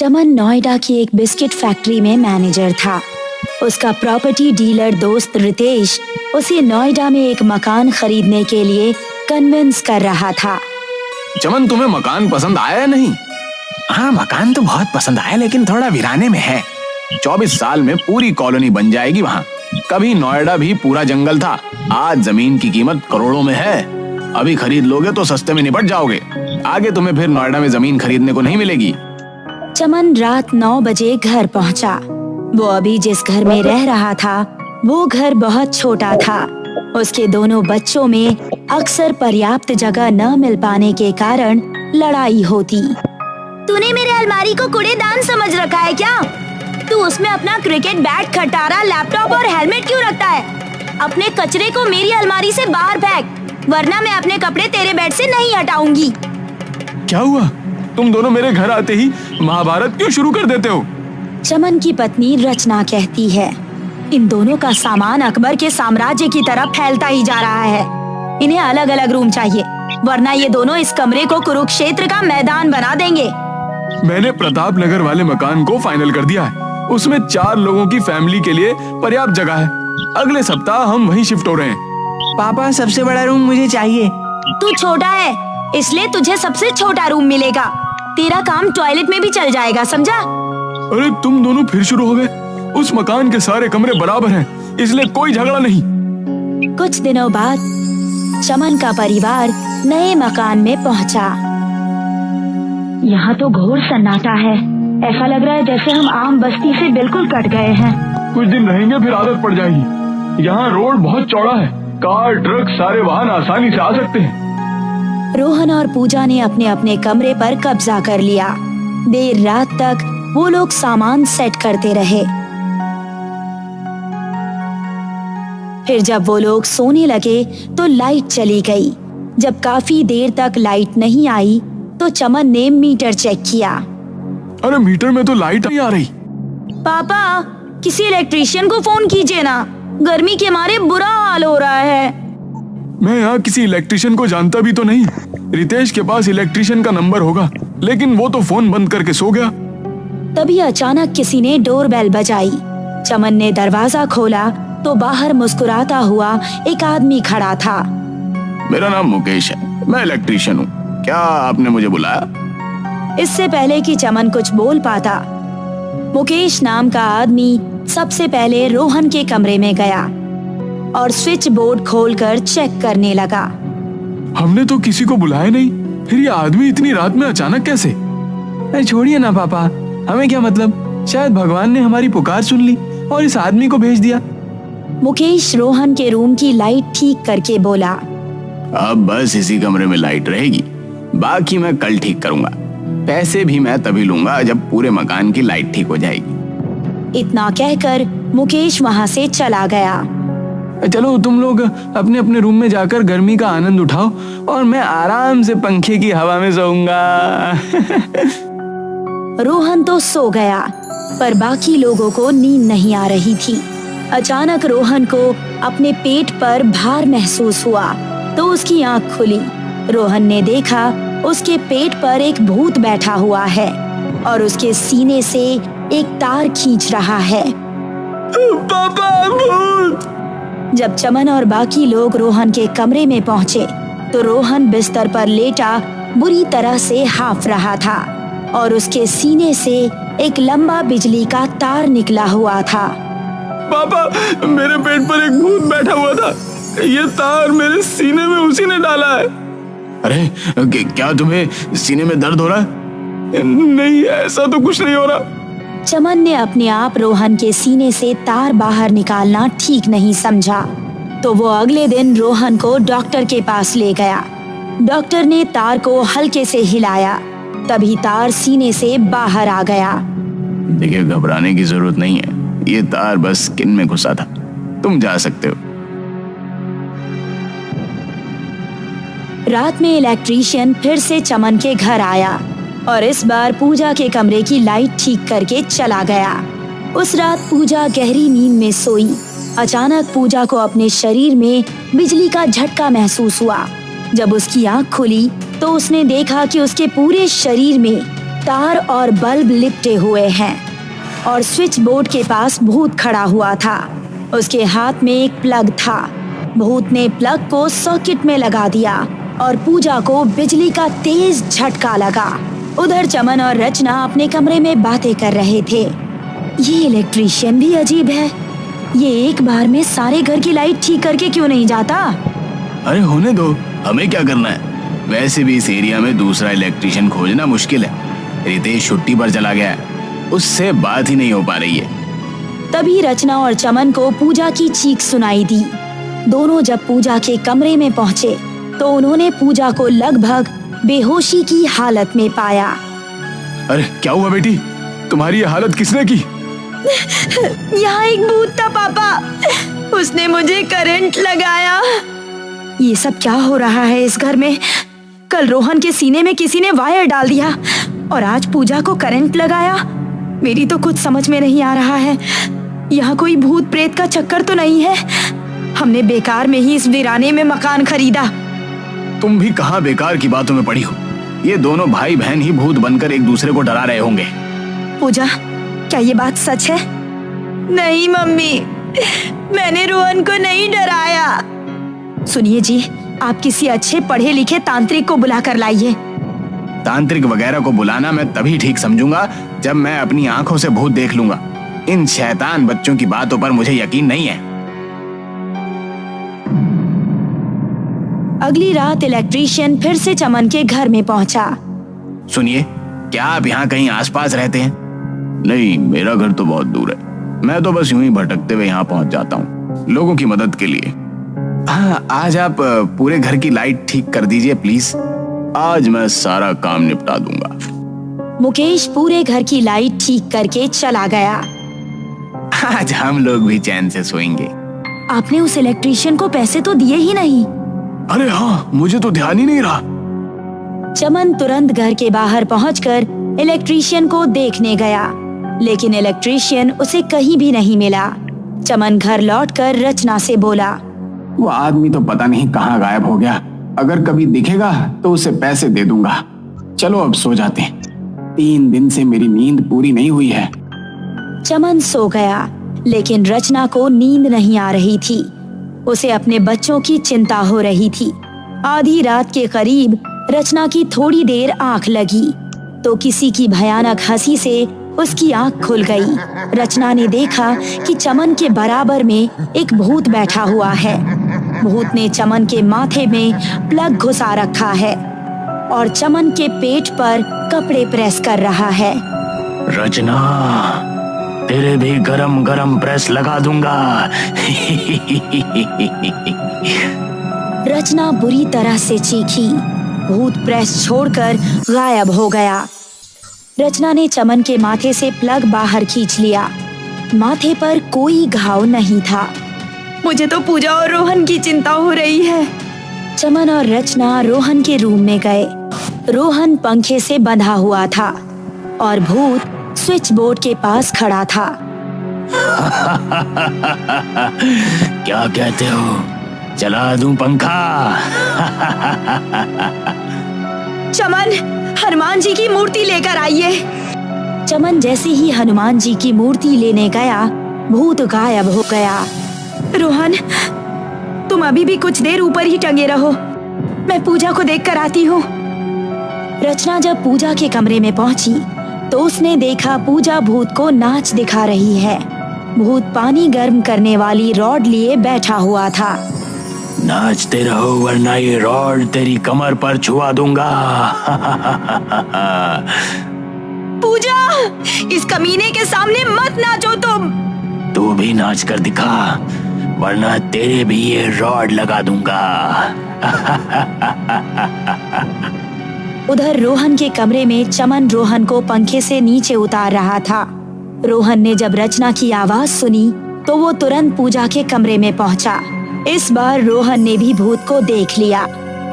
चमन नोएडा की एक biscuit factory में मैनेजर था। उसका प्रॉपर्टी डीलर दोस्त रितेश उसे नोएडा में एक मकान खरीदने के लिए कन्विंस कर रहा था। चमन, तुम्हें मकान पसंद आया या नहीं? हाँ, मकान तो बहुत पसंद आया, लेकिन थोड़ा वीराने में है। 24 साल में पूरी कॉलोनी बन जाएगी वहाँ। कभी नोएडा भी पूरा जंगल था, आज जमीन की कीमत करोड़ों में है। अभी खरीद लोगे तो सस्ते में निपट जाओगे, आगे तुम्हें फिर नोएडा में जमीन खरीदने को नहीं मिलेगी। चमन रात 9 बजे घर पहुंचा। वो अभी जिस घर में रह रहा था वो घर बहुत छोटा था। उसके दोनों बच्चों में अक्सर पर्याप्त जगह न मिल पाने के कारण लड़ाई होती। तूने मेरे अलमारी को कूड़ेदान समझ रखा है क्या? तू उसमें अपना क्रिकेट बैट, खटारा, लैपटॉप और हेलमेट क्यों रखता है? अपने कचरे को मेरी अलमारी से बाहर फेंक, वरना मैं अपने कपड़े तेरे बेड से नहीं हटाऊंगी। क्या हुआ? तुम दोनों मेरे घर आते ही महाभारत क्यों शुरू कर देते हो? चमन की पत्नी रचना कहती है, इन दोनों का सामान अकबर के साम्राज्य की तरफ फैलता ही जा रहा है। इन्हें अलग अलग रूम चाहिए, वरना ये दोनों इस कमरे को कुरुक्षेत्र का मैदान बना देंगे। मैंने प्रताप नगर वाले मकान को फाइनल कर दिया है। उसमें 4 लोगों की फैमिली के लिए पर्याप्त जगह है। अगले सप्ताह हम वहीं शिफ्ट हो रहे हैं। पापा, सबसे बड़ा रूम मुझे चाहिए। तू छोटा है, इसलिए तुझे सबसे छोटा रूम मिलेगा। तेरा काम टॉयलेट में भी चल जाएगा, समझा? अरे तुम दोनों फिर शुरू हो गए। उस मकान के सारे कमरे बराबर हैं, इसलिए कोई झगड़ा नहीं। कुछ दिनों बाद चमन का परिवार नए मकान में पहुंचा। यहाँ तो घोर सन्नाटा है। ऐसा लग रहा है जैसे हम आम बस्ती से बिल्कुल कट गए हैं। कुछ दिन रहेंगे फिर आदत पड़ जाएगी। यहाँ रोड बहुत चौड़ा है, कार, ट्रक, सारे वाहन आसानी से आ सकते हैं। रोहन और पूजा ने अपने अपने कमरे पर कब्जा कर लिया। देर रात तक वो लोग सामान सेट करते रहे। फिर जब वो लोग सोने लगे तो लाइट चली गई। जब काफी देर तक लाइट नहीं आई तो चमन ने मीटर चेक किया। अरे मीटर में तो लाइट नहीं आ रही। पापा, किसी इलेक्ट्रिशियन को फोन कीजिए ना, गर्मी के मारे बुरा हाल हो रहा है। मैं यहाँ किसी इलेक्ट्रिशियन को जानता भी तो नहीं। रितेश के पास इलेक्ट्रिशियन का नंबर होगा, लेकिन वो तो फोन बंद करके सो गया। तभी अचानक किसी ने डोरबेल बजाई। चमन ने दरवाजा खोला तो बाहर मुस्कुराता हुआ एक आदमी खड़ा था। मेरा नाम मुकेश है, मैं इलेक्ट्रिशियन हूँ। क्या आपने मुझे बुलाया? इससे पहले कि चमन कुछ बोल पाता, मुकेश नाम का आदमी सबसे पहले रोहन के कमरे में गया और स्विच बोर्ड खोलकर चेक करने लगा। हमने तो किसी को बुलाया नहीं, फिर ये आदमी इतनी रात में अचानक कैसे? अरे छोड़िए ना पापा, हमें क्या मतलब, शायद भगवान ने हमारी पुकार सुन ली और इस आदमी को भेज दिया। मुकेश रोहन के रूम की लाइट ठीक करके बोला, अब बस इसी कमरे में लाइट रहेगी, बाकी मैं कल ठीक करूंगा। पैसे भी मैं तभी लूंगा जब पूरे मकान की लाइट ठीक हो जाएगी। इतना कहकर मुकेश वहाँ से चला गया। चलो तुम लोग अपने अपने रूम में जाकर गर्मी का आनंद उठाओ और मैं आराम से पंखे की हवा में सोऊंगा। रोहन तो सो गया, पर बाकी लोगों को नींद नहीं आ रही थी। अचानक रोहन को अपने पेट पर भार महसूस हुआ तो उसकी आंख खुली। रोहन ने देखा उसके पेट पर एक भूत बैठा हुआ है और उसके सीने से एक तार खींच रहा है। पापा, भूत! जब चमन और बाकी लोग रोहन के कमरे में पहुंचे तो रोहन बिस्तर पर लेटा बुरी तरह से हाफ रहा था और उसके सीने से एक लंबा बिजली का तार निकला हुआ था। पापा, मेरे पेट पर एक भूत बैठा हुआ था। ये तार मेरे सीने में उसी ने डाला है। अरे क्या तुम्हें सीने में दर्द हो रहा है? नहीं, ऐसा तो कुछ नहीं हो रहा। चमन ने अपने आप रोहन के सीने से तार बाहर निकालना ठीक नहीं समझा तो वो अगले दिन रोहन को डॉक्टर के पास ले गया। डॉक्टर ने तार को हल्के से हिलाया, तभी तार सीने से बाहर आ गया। देखिए, घबराने की जरूरत नहीं है, ये तार बस स्किन में घुसा था, तुम जा सकते हो। रात में इलेक्ट्रिशियन फिर से चमन के घर आया और इस बार पूजा के कमरे की लाइट ठीक करके चला गया। उस रात पूजा गहरी नींद में सोई। अचानक पूजा को अपने शरीर में बिजली का झटका महसूस हुआ। जब उसकी आंख खुली तो उसने देखा कि उसके पूरे शरीर में तार और बल्ब लिपटे हुए हैं और स्विच बोर्ड के पास भूत खड़ा हुआ था। उसके हाथ में एक प्लग था। भूत ने प्लग को सॉकेट में लगा दिया और पूजा को बिजली का तेज झटका लगा। उधर चमन और रचना अपने कमरे में बातें कर रहे थे। ये इलेक्ट्रीशियन भी अजीब है, ये एक बार में सारे घर की लाइट ठीक करके क्यों नहीं जाता? अरे होने दो, हमें क्या करना है। वैसे भी इस एरिया में दूसरा इलेक्ट्रीशियन खोजना मुश्किल है। रितेश छुट्टी पर चला गया है, उससे बात ही नहीं हो पा रही है। तभी रचना और चमन को पूजा की चीख सुनाई दी। दोनों जब पूजा के कमरे में पहुंचे तो उन्होंने पूजा को लगभग बेहोशी की हालत में पाया। अरे क्या हुआ बेटी, तुम्हारी ये हालत किसने की? यहाँ एक भूत था पापा, उसने मुझे करंट लगाया। ये सब क्या हो रहा है इस घर में? कल रोहन के सीने में किसी ने वायर डाल दिया और आज पूजा को करंट लगाया। मेरी तो कुछ समझ में नहीं आ रहा है। यहाँ कोई भूत प्रेत का चक्कर तो नहीं है? हमने बेकार में ही इस वीराने में मकान खरीदा। तुम भी कहाँ बेकार की बातों में पड़ी हो। ये दोनों भाई बहन ही भूत बनकर एक दूसरे को डरा रहे होंगे। पूजा, क्या ये बात सच है? नहीं मम्मी, मैंने रोहन को नहीं डराया। सुनिए जी, आप किसी अच्छे पढ़े लिखे तांत्रिक को बुला कर लाइए। तांत्रिक वगैरह को बुलाना मैं तभी ठीक समझूंगा जब मैं अपनी आंखों से भूत देख लूंगा। इन शैतान बच्चों की बातों पर मुझे यकीन नहीं है। अगली रात इलेक्ट्रीशियन फिर से चमन के घर में पहुंचा। सुनिए, क्या आप यहाँ कहीं आसपास रहते हैं? नहीं, मेरा घर तो बहुत दूर है। मैं तो बस यूं ही भटकते हुए यहाँ पहुंच जाता हूँ, लोगों की मदद के लिए। हाँ, आज आप पूरे घर की लाइट ठीक कर दीजिए प्लीज। आज मैं सारा काम निपटा दूंगा। मुकेश पूरे घर की लाइट ठीक करके चला गया। आज हम लोग भी चैन से सोएंगे। आपने उस इलेक्ट्रीशियन को पैसे तो दिए ही नहीं। अरे हाँ, मुझे तो ध्यान ही नहीं रहा। चमन तुरंत घर के बाहर पहुंचकर इलेक्ट्रीशियन को देखने गया, लेकिन इलेक्ट्रीशियन उसे कहीं भी नहीं मिला। चमन घर लौटकर रचना से बोला, वो आदमी तो पता नहीं कहाँ गायब हो गया। अगर कभी दिखेगा तो उसे पैसे दे दूंगा। चलो अब सो जाते हैं, 3 दिन से मेरी नींद पूरी नहीं हुई है। चमन सो गया, लेकिन रचना को नींद नहीं आ रही थी। उसे अपने बच्चों की चिंता हो रही थी। आधी रात के करीब रचना की थोड़ी देर आंख लगी तो किसी की भयानक हंसी से उसकी आंख खुल गई। रचना ने देखा कि चमन के बराबर में एक भूत बैठा हुआ है। भूत ने चमन के माथे में प्लग घुसा रखा है और चमन के पेट पर कपड़े प्रेस कर रहा है। रचना, तेरे भी गरम गरम प्रेस लगा दूंगा। रचना बुरी तरह से चीखी। भूत प्रेस छोड़कर गायब हो गया। रचना ने चमन के माथे से प्लग बाहर खींच लिया। माथे पर कोई घाव नहीं था। मुझे तो पूजा और रोहन की चिंता हो रही है। चमन और रचना रोहन के रूम में गए। रोहन पंखे से बंधा हुआ था और भूत स्विच बोर्ड के पास खड़ा था। क्या कहते हो, चला दूं पंखा? चमन, हनुमान जी की मूर्ति लेकर आइए। चमन जैसे ही हनुमान जी की मूर्ति लेने गया, भूत गायब हो गया। रोहन, तुम अभी भी कुछ देर ऊपर ही टंगे रहो, मैं पूजा को देख कर आती हूँ। रचना जब पूजा के कमरे में पहुंची तो उसने देखा पूजा भूत को नाच दिखा रही है। भूत पानी गर्म करने वाली रॉड लिए बैठा हुआ था। नाचते रहो वरना ये रॉड तेरी कमर पर छुआ दूंगा। पूजा, इस कमीने के सामने मत नाचो तुम। तू भी नाच कर दिखा वरना तेरे भी ये रॉड लगा दूंगा। उधर रोहन के कमरे में चमन रोहन को पंखे से नीचे उतार रहा था। रोहन ने जब रचना की आवाज सुनी तो वो तुरंत पूजा के कमरे में पहुंचा। इस बार रोहन ने भी भूत को देख लिया।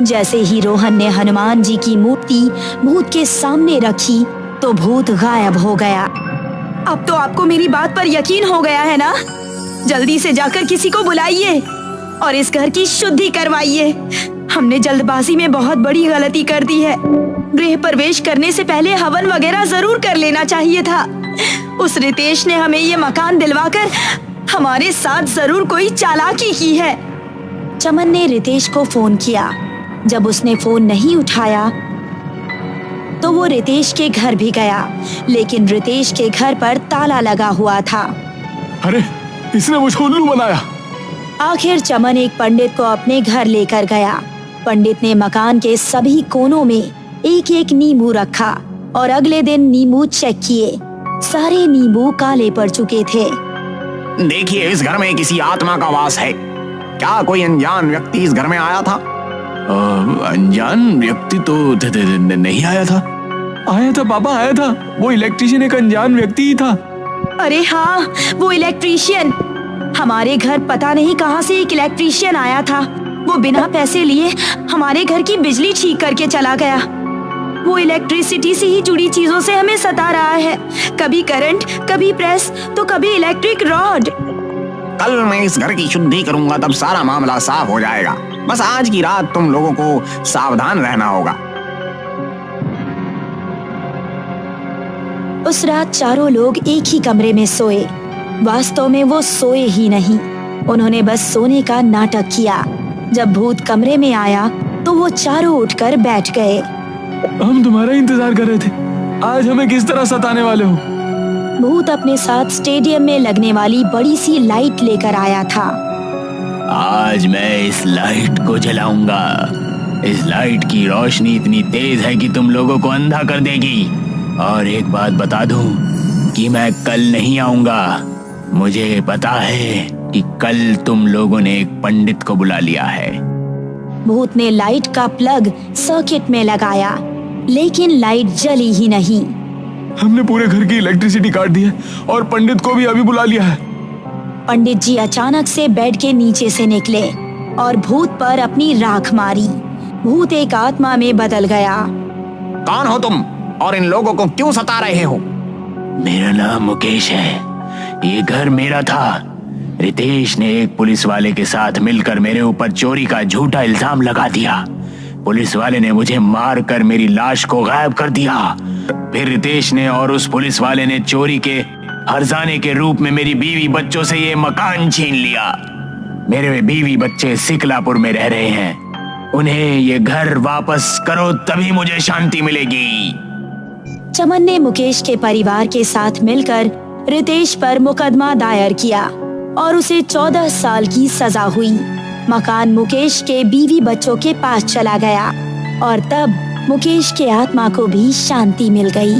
जैसे ही रोहन ने हनुमान जी की मूर्ति भूत के सामने रखी तो भूत गायब हो गया। अब तो आपको मेरी बात पर यकीन हो गया है ना? जल्दी से जाकर किसी को बुलाइए और इस घर की शुद्धि करवाइए। हमने जल्दबाजी में बहुत बड़ी गलती कर दी है। गृह प्रवेश करने से पहले हवन वगैरह जरूर कर लेना चाहिए था। उस रितेश ने हमें ये मकान दिलवाकर हमारे साथ जरूर कोई चालाकी की है। चमन ने रितेश को फोन किया। जब उसने फोन नहीं उठाया तो वो रितेश के घर भी गया, लेकिन रितेश के घर पर ताला लगा हुआ था। अरे इसने मुझे उल्लू बनाया। आखिर चमन एक पंडित को अपने घर लेकर गया। पंडित ने मकान के सभी कोनों में एक एक नींबू रखा और अगले दिन नींबू चेक किए। सारे नींबू काले पड़ चुके थे। देखिए, इस घर में किसी आत्मा का वास है। क्या कोई अनजान व्यक्ति इस घर में आया था? अनजान व्यक्ति तो नहीं आया था। आया था पापा, आया था। वो इलेक्ट्रिशियन एक अनजान व्यक्ति ही था। अरे हाँ, वो इलेक्ट्रिशियन। हमारे घर पता नहीं कहाँ से एक इलेक्ट्रिशियन आया था। वो बिना पैसे लिए हमारे घर की बिजली ठीक करके चला गया। वो इलेक्ट्रिसिटी से ही जुड़ी चीजों से हमें सता रहा है। कभी करंट, कभी प्रेस, तो कभी इलेक्ट्रिक रॉड। कल मैं इस घर की शुद्धि करूंगा, तब सारा मामला साफ हो जाएगा। बस आज की रात तुम लोगों को सावधान रहना होगा। उस रात चारों लोग एक ही कमरे में सोए। वास्तव में वो सोए ही नहीं, उन्होंने बस सोने का नाटक किया। जब भूत कमरे में आया तो वो चारों उठकर बैठ गए। हम तुम्हारा इंतजार कर रहे थे। आज हमें किस तरह सताने वाले हो? भूत अपने साथ स्टेडियम में लगने वाली बड़ी सी लाइट लेकर आया था। आज मैं इस लाइट को जलाऊंगा। इस लाइट की रोशनी इतनी तेज है कि तुम लोगों को अंधा कर देगी। और एक बात बता दूं कि मैं कल नहीं आऊंगा। मुझे पता है कि कल तुम लोगों ने एक पंडित को बुला लिया है। भूत ने लाइट का प्लग सर्किट में लगाया, लेकिन लाइट जली ही नहीं। हमने पूरे घर की इलेक्ट्रिसिटी काट दी है और पंडित को भी अभी बुला लिया है। पंडित जी अचानक से बेड के नीचे से निकले और भूत पर अपनी राख मारी। भूत एक आत्मा में बदल गया। कौन हो तुम और इन लोगों को क्यों सता रहे हो? मेरा नाम मुकेश है। ये घर मेरा था। रितेश ने एक पुलिस वाले के साथ मिलकर मेरे ऊपर चोरी का झूठा इल्जाम लगा दिया। पुलिस वाले ने मुझे मार कर मेरी लाश को गायब कर दिया। फिर रितेश ने और उस पुलिस वाले ने चोरी के हर्जाने के रूप में मेरी बीवी बच्चों से ये मकान छीन लिया। मेरे बीवी बच्चे सिकलापुर में रह रहे हैं। उन्हें ये घर वापस करो, तभी मुझे शांति मिलेगी। चमन ने मुकेश के परिवार के साथ मिलकर रितेश पर मुकदमा दायर किया और उसे 14 साल की सजा हुई। मकान मुकेश के बीवी बच्चों के पास चला गया और तब मुकेश के आत्मा को भी शांति मिल गई।